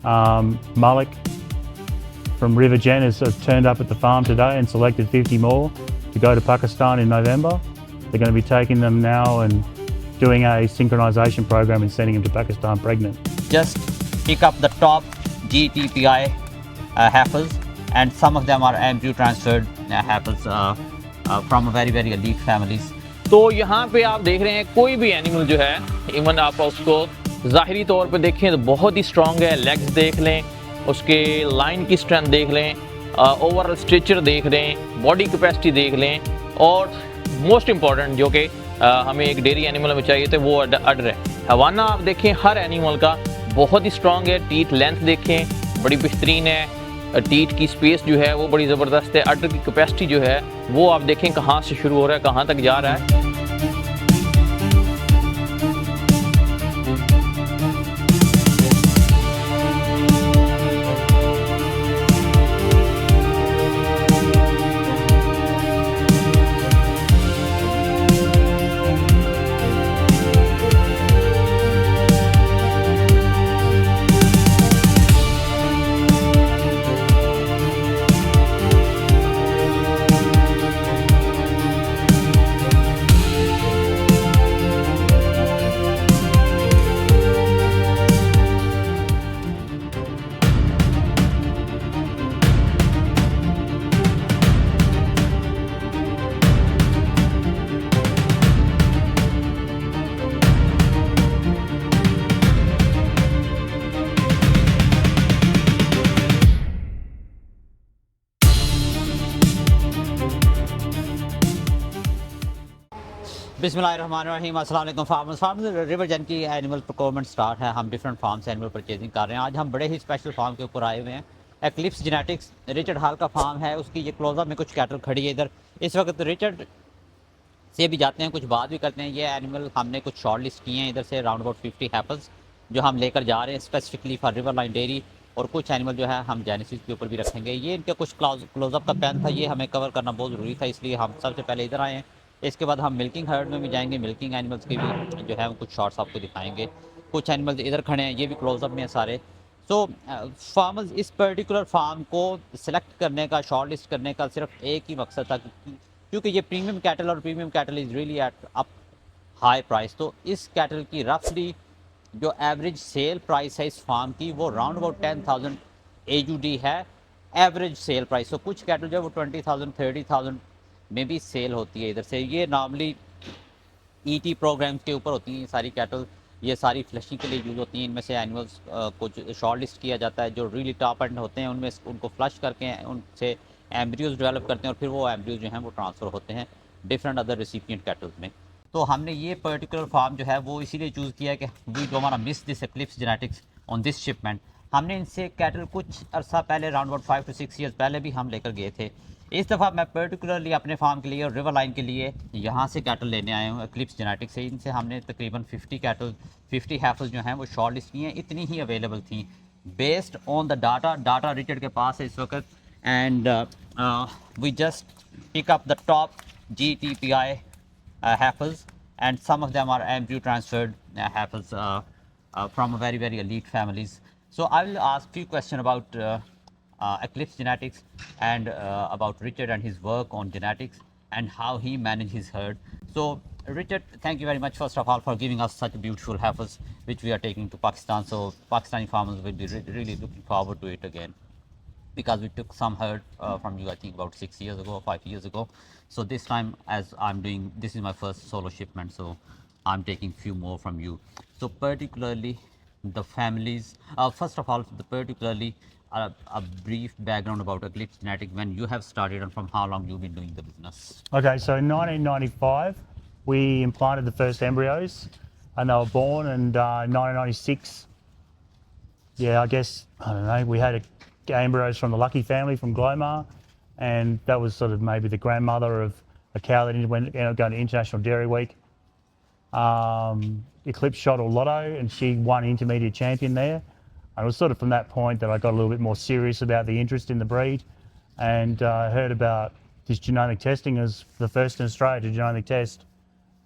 Malik from River Gen has turned up at the farm today and selected 50 more to go to Pakistan in November. They're going to be taking them now and doing a synchronisation program and sending them to Pakistan pregnant. Just pick up the top GTPI heifers, and some of them are embryo transferred heifers from very elite families. तो यहाँ पे आप देख रहे हैं कोई भी animal जो है, इवन आप उसको ज़ाहिरी तौर पे देखें तो बहुत ही स्ट्रॉन्ग है। लेग्स देख लें, उसके लाइन की स्ट्रेंथ देख लें, ओवरऑल स्ट्रक्चर देख लें, बॉडी कैपेसिटी देख लें, और मोस्ट इम्पॉर्टेंट जो कि हमें एक डेयरी एनिमल में चाहिए थे वो अडर है। हवाना आप देखें हर एनिमल का बहुत ही स्ट्रॉन्ग है। टीथ लेंथ देखें बड़ी बेहतरीन है, टीथ की स्पेस जो है वो बड़ी ज़बरदस्त है। अडर की कैपेसिटी जो है वो आप देखें कहाँ से शुरू हो रहा है कहाँ तक जा रहा है। बिस्मिल्लाहिर्रहमानिर्रहीम, अस्सलाम वालेकुम फार्मर्स। रिवर जन की एनिमल प्रोक्योरमेंट स्टार्ट है। हम डिफरेंट फार्म से एनिमल परचेजिंग कर रहे हैं। आज हम बड़े ही स्पेशल फार्म के ऊपर आए हुए हैं। एक्लिप्स जेनेटिक्स रिचर्ड हॉल का फार्म है। उसकी ये क्लोजअप में कुछ कैटल खड़ी है इधर। इस वक्त रिचर्ड से भी जाते हैं, कुछ बात भी करते हैं। ये एनिमल हमने कुछ शॉर्ट लिस्ट किए हैं इधर से, अराउंड अबाउट 50 हैपल्स जो हम लेकर जा रहे हैं specifically for river line dairy, और कुछ एनिमल जो है हम जेनेसिस के ऊपर भी रखेंगे। ये इनका कुछ क्लोजअप का प्लान था, ये हमें कवर करना बहुत ज़रूरी था, इसलिए हम सबसे पहले इधर आए हैं। इसके बाद हम मिल्किंग हर्ड में भी जाएंगे, मिल्किंग एनिमल्स के भी जो है कुछ शॉर्ट्स आपको दिखाएंगे। कुछ एनिमल्स इधर खड़े हैं, ये भी क्लोजअप में हैं सारे। सो फार्मर्स इस पर्टिकुलर फार्म को सिलेक्ट करने का, शॉर्ट लिस्ट करने का सिर्फ एक ही मकसद था, क्योंकि ये प्रीमियम कैटल और premium cattle is really eight up high price. तो इस कैटल की रफली जो एवरेज सेल प्राइस है इस फार्म की वो राउंड अबाउट 10,000 AUD है एवरेज सेल प्राइस। तो कुछ कैटल जो है वो 20,000 30,000 में भी सेल होती है इधर से। ये नॉर्मली ET प्रोग्राम्स के ऊपर होती हैं ये सारी कैटल, ये सारी फ्लशिंग के लिए यूज़ होती हैं। इनमें से एनिमल्स को शॉर्ट लिस्ट किया जाता है, जो रियली टॉप एंड होते हैं उनमें उनको फ्लश करके उनसे एम्ब्रियोज डेवलप करते हैं, और फिर वो एम्ब्रियोज जो हैं वो ट्रांसफ़र होते हैं डिफरेंट अदर रिसिपिएंट कैटल्स में। तो हमने ये पर्टिकुलर फार्म जो है वो इसीलिए चूज़ किया है कि we don't want to miss this eclipse genetics on this shipment. हमने इनसे कैटल कुछ अरसा पहले, अराउंड अबाउट 5 to 6 ईयर्स पहले भी हम लेकर गए थे। इस दफ़ा मैं पर्टिकुलरली अपने फार्म के लिए और रिवर लाइन के लिए यहाँ से कैटल लेने आया हूँ एक्लिप्स जेनेटिक्स से। इनसे हमने तकरीबन 50 कैटल, 50 हैफल्स जो हैं वो शॉर्ट लिस्ट किए हैं। इतनी ही अवेलेबल थी based on the data Richard के पास है इस वक्त, and we just pick up the top GTPI heifers, and some of them are embryo transferred heifers from very elite families. So I will ask few questions about Eclipse Genetics and about Richard and his work on genetics and how he managed his herd. So Richard, thank you very much first of all for giving us such beautiful heifers which we are taking to Pakistan. So Pakistani farmers will be really looking forward to it again, because we took some herd from you I think about 6 years ago or 5 years ago. So this time, as I'm doing, this is my first solo shipment, so I'm taking few more from you. So particularly the families, first of all, particularly a brief background about Eclipse Genetics, when you have started and from how long you've been doing the business. Okay, so in 1995 we implanted the first embryos and they were born, and 1996, yeah, I guess, I don't know, we had embryos from the Lucky family from Glomar, and that was sort of maybe the grandmother of a cow that ended up going to International Dairy Week. Eclipse shot a lotto and she won intermediate champion there. And it was sort of from that point that I got a little bit more serious about the interest in the breed, and heard about this genomic testing as the first in Australia to genomic test,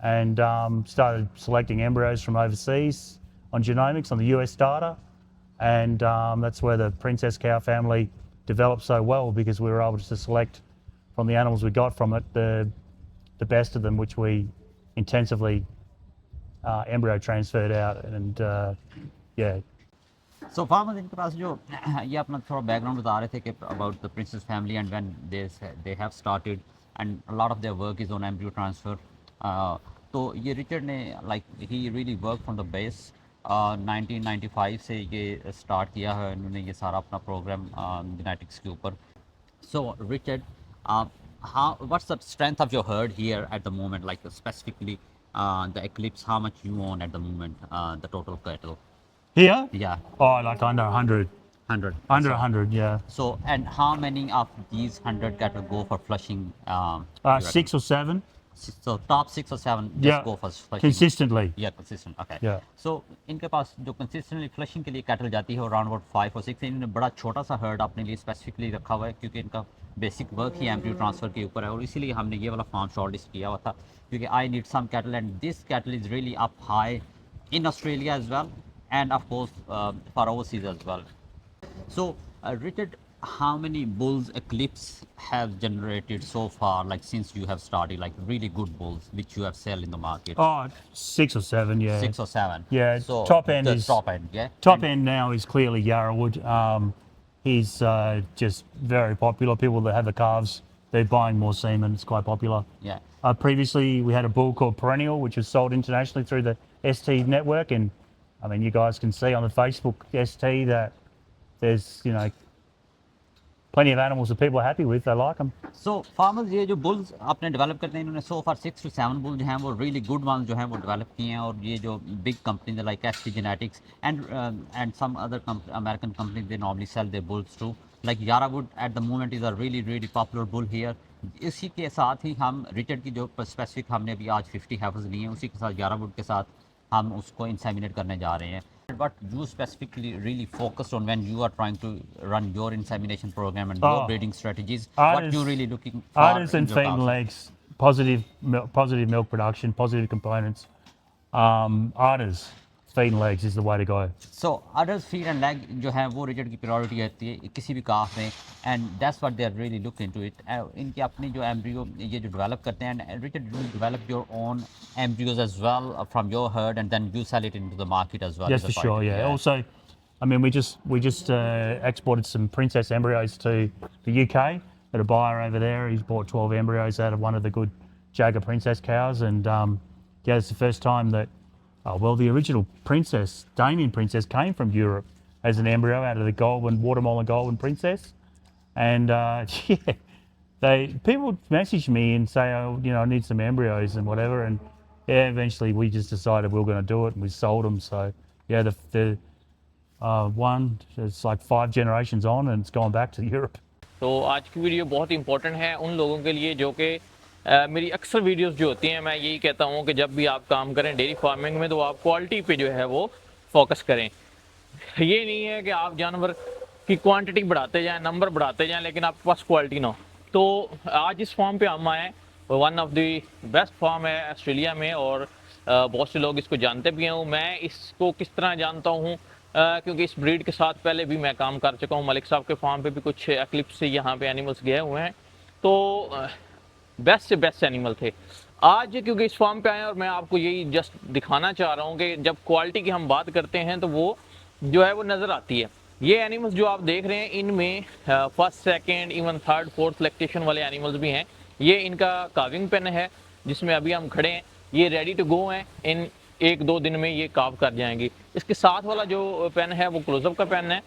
and started selecting embryos from overseas on genomics on the US data. and that's where the princess cow family developed so well, because we were able to select from the animals we got from it the best of them, which we intensively embryo transferred out, and yeah. So farmers इनके पास जो ये अपना थोड़ा background बता रहे थे कि about the princess family and when they have started and a lot of their work is on embryo transfer. तो ये रिचर्ड ने like he really work from the base 1995 से ये स्टार्ट किया है इन्होंने ये सारा अपना प्रोग्राम जेनेटिक्स के ऊपर। So, Richard, what's the strength of your herd here at the moment? Like specifically, the Eclipse, how much you own at the moment? The total cattle? Here? Yeah, Oh, like under 100. 100. Under So, 100, yeah. So, and how many of these 100 cattle go for flushing? You reckon? 6 or 7 So top 6 or 7 just Yeah. go for flushing. consistently. Yeah, consistent. Okay. Yeah. So इनके पास जो consistently flushing के लिए cattle जाती है around about 5 और 6। इन्होंने बड़ा छोटा सा हर्ड अपने लिए स्पेसिफिकली रखा हुआ है क्योंकि इनका बेसिक वर्क ही एम्ब्रियो ट्रांसफर के ऊपर है और इसीलिए हमने ये वाला फार्म शॉर्टलिस्ट किया हुआ था क्योंकि I need some cattle and this cattle is really up high in Australia as well and of course for overseas as well. So, Richard, how many bulls Eclipse have generated so far, like since you have started, like really good bulls which you have sell in the market? Oh, 6 or 7, yeah. 6 or 7. Yeah, So top end the is- top end, yeah. Top end now is clearly Yarrawood. He's just very popular. People that have the calves, they're buying more semen. It's quite popular. Yeah. Previously, we had a bull called Perennial, which was sold internationally through the ST network. And I mean, you guys can see on the Facebook ST that there's, you know, plenty of animals that people are happy with. They like them. So farmers ये जो bulls अपने develop करते हैं इन्होंने so far 6 to 7 bulls जो हैं वो really good ones जो हैं वो डेवलप किए हैं और ये जो big companies like ST Genetics and some other American companies they normally sell their bulls too. Like Yarrawood at the moment is a really popular bull here. इसी के साथ ही हम रिचर्ड की जो स्पेसिफिक हमने अभी आज 50 हेफर्स लिए हैं उसी के साथ Yarrawood के साथ हम उसको इंसेमिनेट करने जा रहे हैं। What you specifically really focused on when you are trying to run your insemination program and your Oh. breeding strategies? Udders- What you really looking for? Udders and in your feed and cows? legs, positive milk production, positive components. Udders, feed and legs is the way to go. So udders, feed and leg जो है वो Richard की priority रहती है किसी भी काफ में and that's what they are really look into it. इनके अपनी जो एम्ब्रियो ये जो डेवलप करते हैं and Richard you develop your own embryos as well from your herd and then you sell it into the market as well. Yes, as for a sure. product. Yeah. Also, I mean, we just exported some princess embryos to the UK. At a buyer over there, he's bought 12 embryos out of one of the good Jagger princess cows, and yeah, it's the first time that the original princess, Damien princess, came from Europe as an embryo out of the Watermolen Golden princess, and yeah, people message me and say, oh, you know, I need some embryos and whatever, and yeah, eventually we just decided we were going to do it, and we sold them. So yeah, the one, it's like 5 generations on, and it's gone back to Europe. तो आज की video बहुत important है उन लोगों के लिए जो कि मेरी अक्सर वीडियोस जो होती हैं मैं यही कहता हूँ कि जब भी आप काम करें डेयरी फार्मिंग में तो आप क्वालिटी पे जो है वो फोकस करें। ये नहीं है कि आप जानवर की क्वांटिटी बढ़ाते जाएं, नंबर बढ़ाते जाएं, लेकिन आपके पास क्वालिटी ना हो। तो आज इस फार्म पे हम आए, one of the best farm है ऑस्ट्रेलिया में और बहुत से लोग इसको जानते भी हैं। मैं इसको किस तरह जानता हूँ क्योंकि इस ब्रीड के साथ पहले भी मैं काम कर चुका हूँ। मलिक साहब के फार्म पे भी कुछ एक्लिप्स से यहाँ पे एनिमल्स गए हुए हैं, तो बेस्ट से बेस्ट एनिमल थे। आज क्योंकि इस फार्म पे आए और मैं आपको यही जस्ट दिखाना चाह रहा हूँ कि जब क्वालिटी की हम बात करते हैं तो वो जो है वो नज़र आती है। ये एनिमल्स जो आप देख रहे हैं इनमें first, second, even third, fourth lactation वाले एनिमल्स भी हैं। ये इनका काविंग पेन है जिसमें अभी हम खड़े हैं, ये रेडी टू गो हैं, इन 1-2 दिन में ये काव कर जाएंगी। इसके साथ वाला जो पेन है वो क्लोजअप का पेन है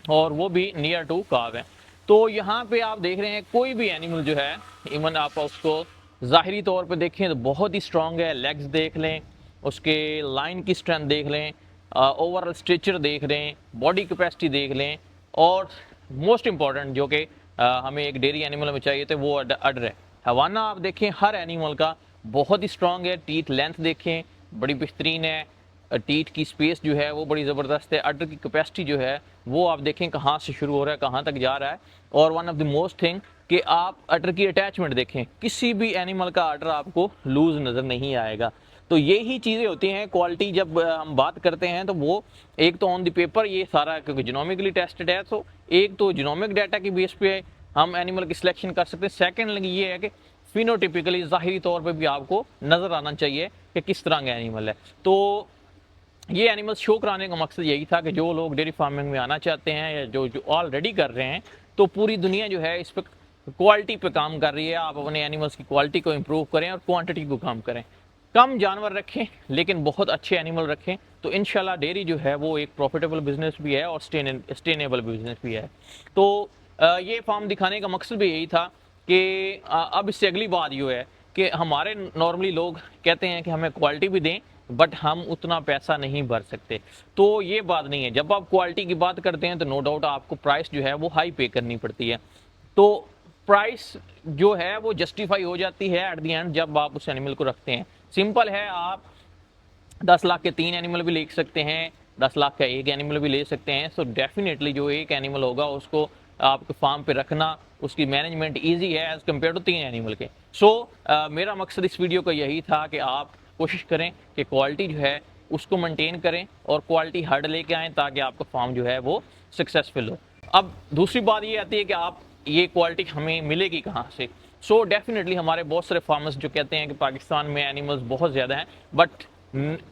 और वो भी नियर टू काव है। तो यहाँ पे आप देख रहे हैं कोई भी एनिमल जो है, इवन आप उसको ज़ाहिरी तौर पे देखें तो बहुत ही स्ट्रॉन्ग है। लेग्स देख लें, उसके लाइन की स्ट्रेंथ देख लें, ओवरऑल स्ट्रक्चर देख लें, बॉडी कैपेसिटी देख लें, और मोस्ट इम्पॉर्टेंट जो कि हमें एक डेयरी एनिमल में चाहिए थे वो अडर है। हवाना आप देखें हर एनिमल का बहुत ही स्ट्रॉन्ग है। टीथ लेंथ देखें बड़ी बेहतरीन है, टीथ की स्पेस जो है वो बड़ी ज़बरदस्त है। अडर की कैपेसिटी जो है वो आप देखें कहाँ से शुरू हो रहा है कहाँ तक जा रहा है। और one of the most thing कि आप अडर की अटैचमेंट देखें, किसी भी एनिमल का अडर आपको लूज़ नज़र नहीं आएगा। तो यही चीज़ें होती हैं क्वालिटी जब हम बात करते हैं, तो वो एक तो ऑन द पेपर ये सारा क्योंकि जीनोमिकली टेस्टेड है, तो एक तो जीनोमिक डाटा की बेस पे हम एनिमल की सिलेक्शन कर सकते हैं। सेकेंड ये है कि फिनोटिपिकली ज़ाहिरी तौर पे भी आपको नज़र आना चाहिए कि किस तरह का एनिमल है। तो ये एनिमल्स शो कराने का मकसद यही था कि जो लोग डेयरी फार्मिंग में आना चाहते हैं या जो ऑलरेडी कर रहे हैं, तो पूरी दुनिया जो है इस पर क्वालिटी पे काम कर रही है। आप अपने एनिमल्स की क्वालिटी को इम्प्रूव करें और क्वांटिटी को काम करें, कम जानवर रखें लेकिन बहुत अच्छे एनिमल रखें, तो इंशाल्लाह डेयरी जो है वो एक प्रॉफिटेबल बिजनेस भी है और सस्टेनेबल बिजनेस भी है। तो ये फार्म दिखाने का मकसद भी यही था कि अब इससे अगली बात ये है कि हमारे नॉर्मली लोग कहते हैं कि हमें क्वालिटी भी दें बट हम उतना पैसा नहीं भर सकते। तो ये बात नहीं है, जब आप क्वालिटी की बात करते हैं तो नो डाउट आपको प्राइस जो है वो हाई पे करनी पड़ती है। तो प्राइस जो है वो जस्टिफाई हो जाती है एट द एंड जब आप उस एनिमल को रखते हैं। सिंपल है, आप 10 लाख के 3 एनिमल भी ले सकते हैं, 10 लाख का एक एनिमल भी ले सकते हैं। सो डेफिनेटली जो एक एनिमल होगा उसको आपके फार्म पे रखना, उसकी मैनेजमेंट इजी है एज कम्पेयर टू 3 एनिमल के। सो मेरा मकसद इस वीडियो का यही था कि आप कोशिश करें कि क्वालिटी जो है उसको मेंटेन करें और क्वालिटी हर्ड लेके आएँ ताकि आपका फार्म जो है वो सक्सेसफुल हो। अब दूसरी बात ये आती है कि आप ये क्वालिटी हमें मिलेगी कहाँ से। सो डेफिनेटली हमारे बहुत सारे फार्मर्स जो कहते हैं कि पाकिस्तान में एनिमल्स बहुत ज़्यादा हैं, बट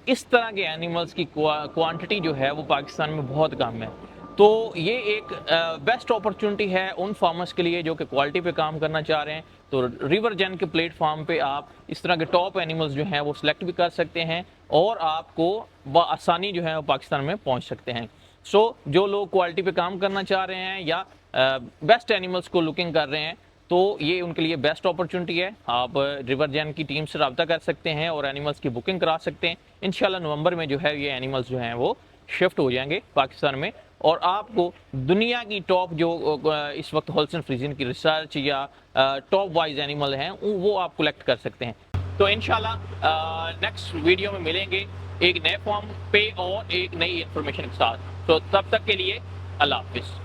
इस तरह के एनिमल्स की क्वांटिटी जो है वो पाकिस्तान में बहुत कम है। तो ये एक बेस्ट अपॉर्चुनिटी है उन फार्मर्स के लिए जो कि क्वालिटी पे काम करना चाह रहे हैं। तो रिवर जेन के प्लेटफॉर्म पे आप इस तरह के टॉप एनिमल्स जो हैं वो सिलेक्ट भी कर सकते हैं और आपको आसानी जो है वो पाकिस्तान में पहुंच सकते हैं। सो जो लोग क्वालिटी पे काम करना चाह रहे हैं या बेस्ट एनिमल्स को लुकिंग कर रहे हैं, तो ये उनके लिए बेस्ट अपॉर्चुनिटी है। आप रिवर जेन की टीम से रब्ता कर सकते हैं और एनिमल्स की बुकिंग करा सकते हैं। इंशाल्लाह नवंबर में जो है ये एनिमल्स जो हैं वो शिफ्ट हो जाएंगे पाकिस्तान में और आपको दुनिया की टॉप जो इस वक्त होल्स्टीन फ्रीजियन की रिसर्च या टॉप वाइज एनिमल हैं वो आप कलेक्ट कर सकते हैं। तो इंशाल्लाह नेक्स्ट वीडियो में मिलेंगे एक नए फॉर्म पे और एक नई इन्फॉर्मेशन के साथ। तो तब तक के लिए अल्लाह हाफिज़।